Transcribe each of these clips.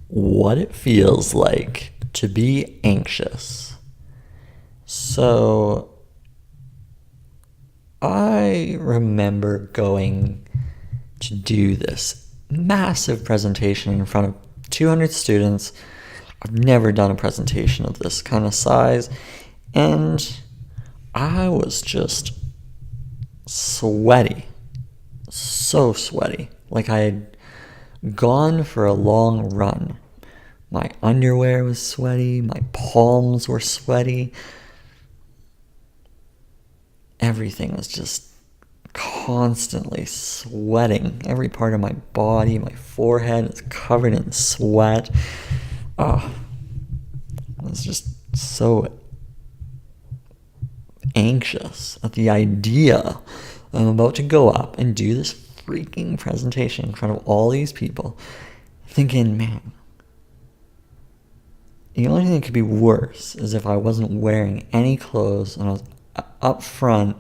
what it feels like to be anxious. So I remember going to do this massive presentation in front of 200 students. I've never done a presentation of this kind of size, and I was just sweaty, so sweaty, like I had gone for a long run. My underwear was sweaty, my palms were sweaty, everything was just constantly sweating. Every part of my body, my forehead is covered in sweat. Oh, I was just so anxious at the idea I'm about to go up and do this freaking presentation in front of all these people, thinking, man, the only thing that could be worse is if I wasn't wearing any clothes and I was up front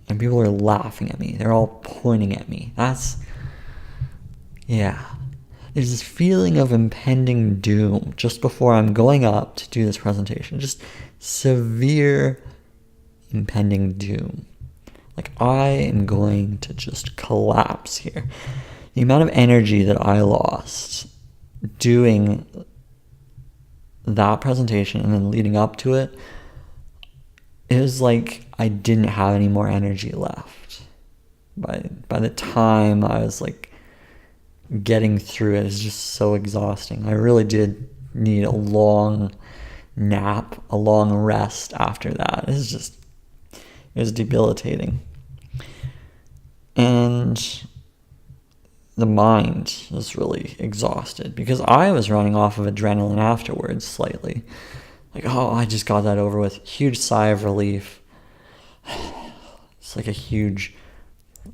and people are laughing at me. They're all pointing at me. Yeah. There's this feeling of impending doom just before I'm going up to do this presentation. Just severe impending doom. Like, I am going to just collapse here. The amount of energy that I lost doing that presentation and then leading up to it, it was like I didn't have any more energy left. By the time I was like getting through it, it's just so exhausting. I really did need a long nap, a long rest after that. It was debilitating. And the mind was really exhausted because I was running off of adrenaline afterwards slightly. Like, oh, I just got that over with. Huge sigh of relief. It's like a huge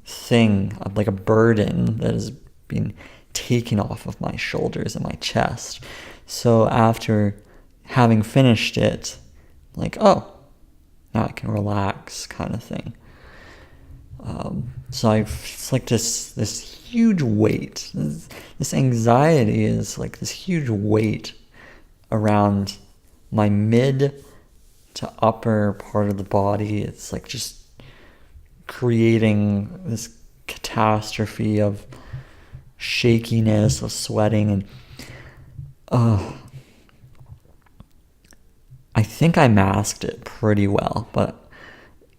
thing, like a burden that is being taken off of my shoulders and my chest. So after having finished it, like, oh, now I can relax kind of thing. So it's like this huge weight. This anxiety is like this huge weight around my mid to upper part of the body. It's like just creating this catastrophe of shakiness, of sweating, and I think I masked it pretty well, but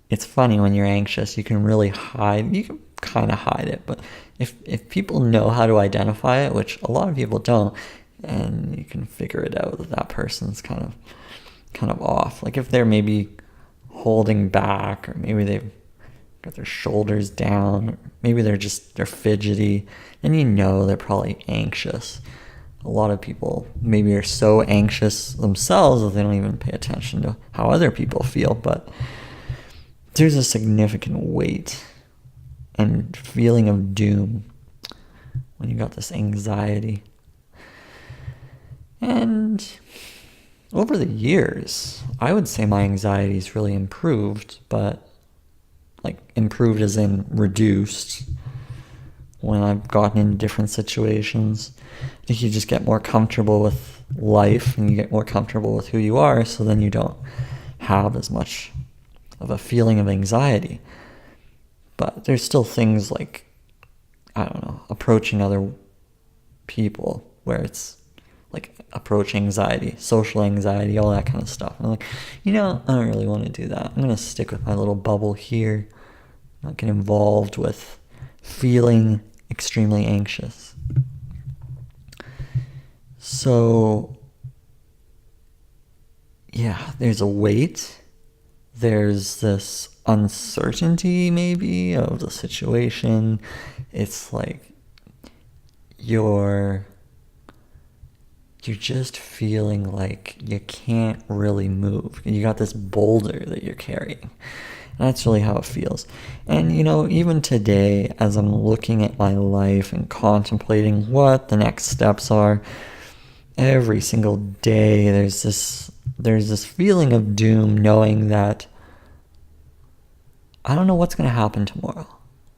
it's funny when you're anxious, you can kind of hide it, but if people know how to identify it, which a lot of people don't, and you can figure it out that person's kind of off. Like if they're maybe holding back, or maybe they've got their shoulders down, or maybe they're fidgety, then you know they're probably anxious. A lot of people maybe are so anxious themselves that they don't even pay attention to how other people feel, but there's a significant weight and feeling of doom when you got this anxiety. And over the years, I would say my anxiety's really improved, but like improved as in reduced when I've gotten into different situations. I think you just get more comfortable with life and you get more comfortable with who you are, so then you don't have as much of a feeling of anxiety. But there's still things like, I don't know, approaching other people where it's like approach anxiety, social anxiety, all that kind of stuff. And I'm like, I don't really want to do that. I'm going to stick with my little bubble here, not get involved with feeling extremely anxious. So, yeah, there's a weight. There's this uncertainty maybe of the situation. It's like you're just feeling like you can't really move. You got this boulder that you're carrying. And that's really how it feels. And even today, as I'm looking at my life and contemplating what the next steps are, every single day there's this feeling of doom, knowing that I don't know what's going to happen tomorrow.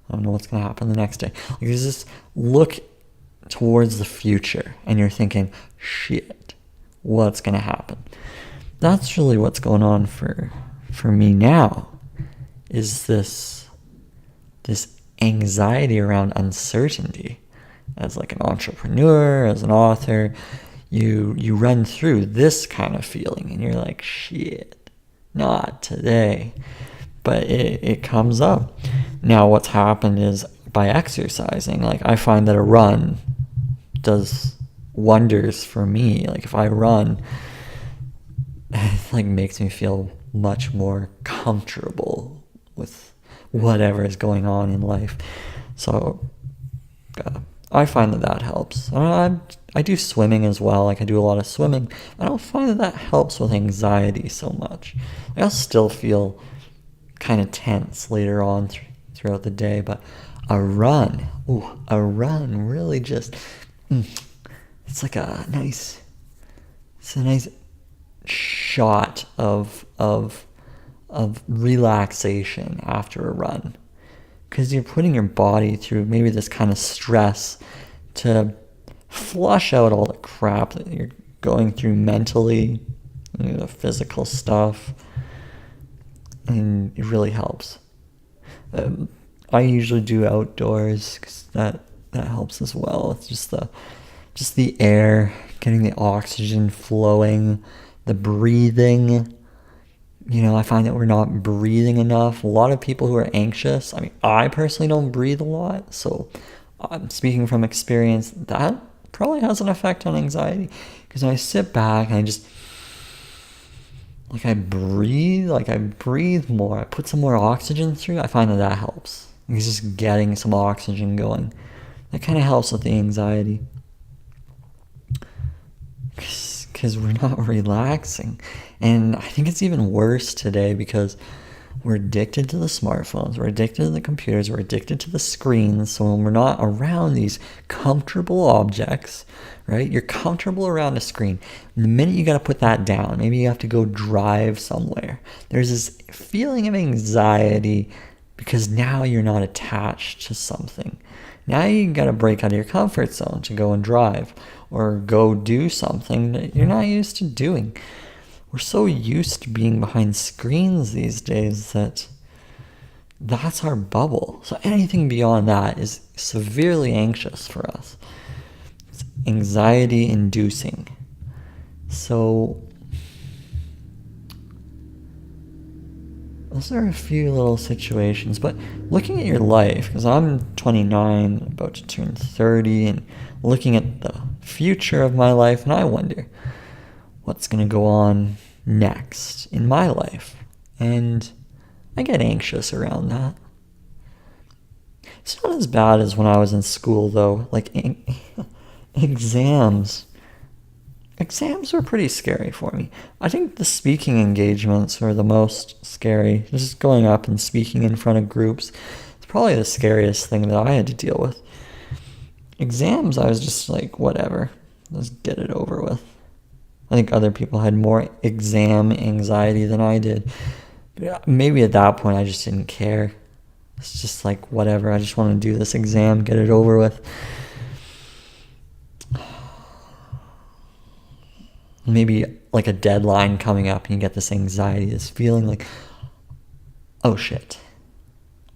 I don't know what's going to happen the next day. Like there's this look towards the future and you're thinking, shit, what's going to happen? That's really what's going on for me now, is this anxiety around uncertainty. As like an entrepreneur, as an author, you run through this kind of feeling and you're like, shit, not today. But it comes up. Now what's happened is, by exercising, like I find that a run does wonders for me. Like if I run, it like makes me feel much more comfortable with whatever is going on in life. So I find that helps. I do swimming as well. Like I do a lot of swimming. I don't find that helps with anxiety so much. I'll still feel kind of tense later on throughout the day, but a run really just, it's a nice shot of relaxation after a run, because you're putting your body through maybe this kind of stress to flush out all the crap that you're going through mentally, the physical stuff, and it really helps. I usually do outdoors because that helps as well. It's just the air, getting the oxygen flowing, the breathing. I find that we're not breathing enough. A lot of people who are anxious, I personally don't breathe a lot, so I'm speaking from experience, that probably has an effect on anxiety, because when I sit back and I breathe more, I put some more oxygen through, I find that helps. It's just getting some oxygen going. That kind of helps with the anxiety. Because we're not relaxing. And I think it's even worse today because we're addicted to the smartphones, we're addicted to the computers, we're addicted to the screens. So when we're not around these comfortable objects, right? You're comfortable around a screen. And the minute you got to put that down, maybe you have to go drive somewhere, there's this feeling of anxiety because now you're not attached to something. Now you got to break out of your comfort zone to go and drive or go do something that you're not used to doing. We're so used to being behind screens these days that's our bubble. So anything beyond that is severely anxious for us. It's anxiety inducing. So those are a few little situations, but looking at your life, because I'm 29, about to turn 30, and looking at the future of my life, and I wonder what's going to go on next in my life, and I get anxious around that. It's not as bad as when I was in school, though. Exams were pretty scary for me. I think the speaking engagements were the most scary. Just going up and speaking in front of groups, it's probably the scariest thing that I had to deal with. Exams, I was just like, whatever, let's get it over with. I think other people had more exam anxiety than I did. But maybe at that point I just didn't care. It's just like, whatever, I just want to do this exam, get it over with. Maybe like a deadline coming up and you get this anxiety, this feeling like, oh shit,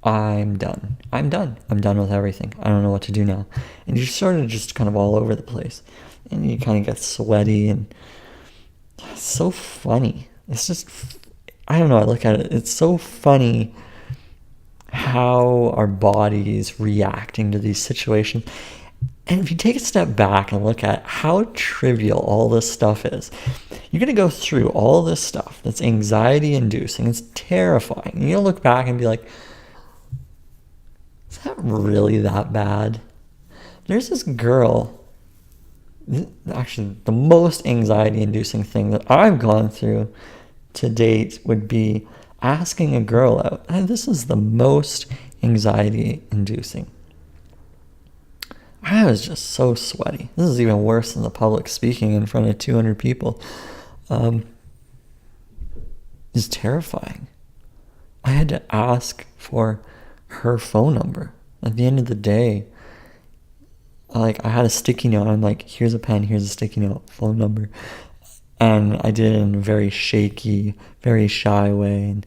I'm done with everything, I don't know what to do now. And you're sort of just kind of all over the place, and you kind of get sweaty, and it's so funny. It's just, I don't know, I look at it, it's so funny how our body is reacting to these situations. And if you take a step back and look at how trivial all this stuff is, you're going to go through all this stuff that's anxiety inducing. It's terrifying. You're going to look back and be like, is that really that bad? There's this girl, actually the most anxiety inducing thing that I've gone through to date would be asking a girl out. And this is the most anxiety inducing. I was just so sweaty. This is even worse than the public speaking in front of 200 people. It's terrifying. I had to ask for her phone number. At the end of the day, I had a sticky note. I'm like, here's a pen, here's a sticky note, phone number. And I did it in a very shaky, very shy way. And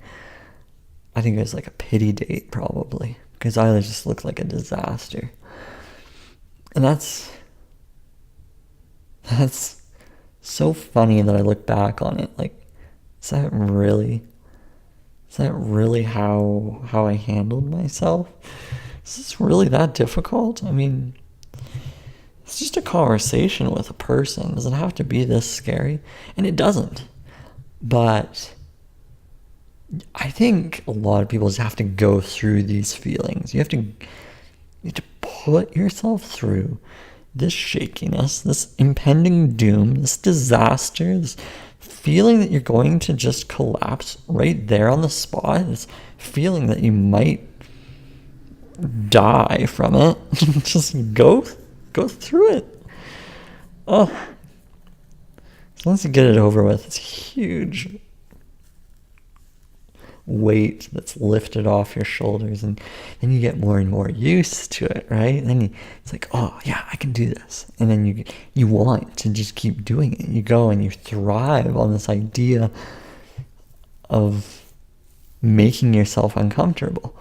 I think it was like a pity date, probably, because I just looked like a disaster. And that's so funny that I look back on it. Like, is that really how I handled myself? Is this really that difficult? I mean, it's just a conversation with a person. Does it have to be this scary? And it doesn't. But I think a lot of people just have to go through these feelings. You have to put yourself through this shakiness, this impending doom, this disaster, this feeling that you're going to just collapse right there on the spot, this feeling that you might die from it. Just go through it. Oh, so once you get it over with, it's huge weight that's lifted off your shoulders, and then you get more and more used to it, right? Then it's like, oh yeah, I can do this, and then you want to just keep doing it. You go and you thrive on this idea of making yourself uncomfortable.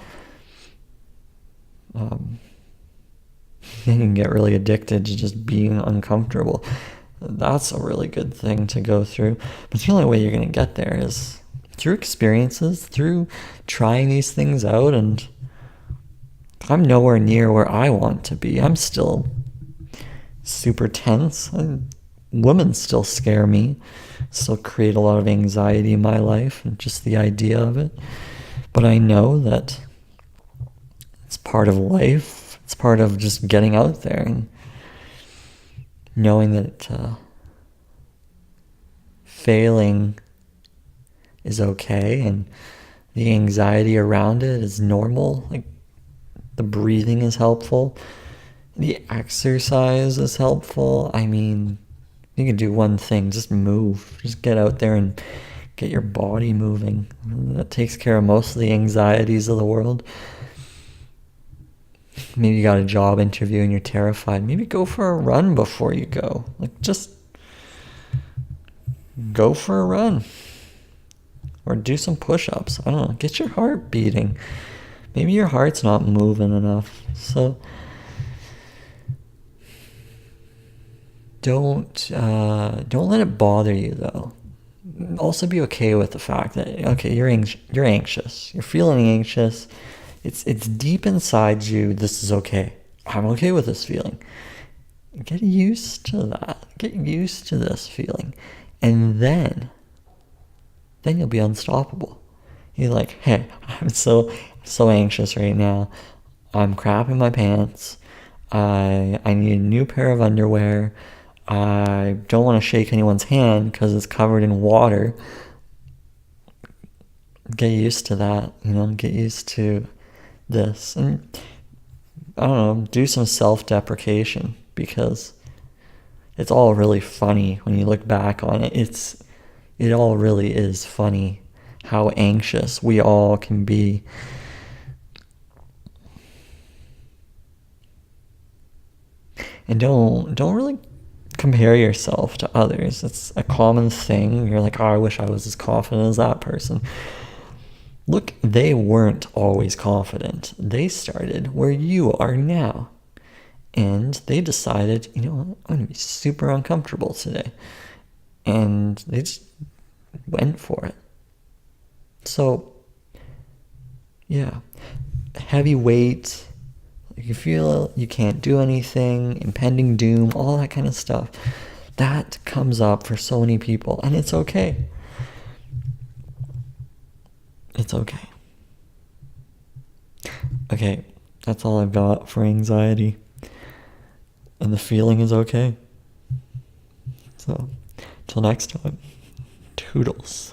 Then you can get really addicted to just being uncomfortable. That's a really good thing to go through, but the only way you're going to get there is through experiences, through trying these things out. And I'm nowhere near where I want to be. I'm still super tense. Women still scare me, still create a lot of anxiety in my life, and just the idea of it. But I know that it's part of life. It's part of just getting out there and knowing that failing is okay, and the anxiety around it is normal. Like, the breathing is helpful, the exercise is helpful. I mean, you can do one thing: just move, just get out there and get your body moving. That takes care of most of the anxieties of the world. Maybe you got a job interview and you're terrified. Maybe go for a run before you go. Like, just go for a run. Or do some push-ups. I don't know. Get your heart beating. Maybe your heart's not moving enough. So don't let it bother you, though. Also be okay with the fact that, okay, you're anxious. You're feeling anxious. It's deep inside you. This is okay. I'm okay with this feeling. Get used to that. Get used to this feeling. And then you'll be unstoppable. You're like, hey, I'm so anxious right now. I'm crapping my pants. I need a new pair of underwear. I don't want to shake anyone's hand because it's covered in water. Get used to that, get used to this. And I don't know, do some self-deprecation, because it's all really funny when you look back on it. It all really is funny how anxious we all can be. And don't really compare yourself to others. It's a common thing. You're like, oh, I wish I was as confident as that person. Look, they weren't always confident. They started where you are now. And they decided, you know what, I'm going to be super uncomfortable today. And they just went for it. So, yeah. Heavy weight, you feel you can't do anything, impending doom, all that kind of stuff. That comes up for so many people, and it's okay. It's okay. Okay, that's all I've got for anxiety. And the feeling is okay. So, till next time, toodles.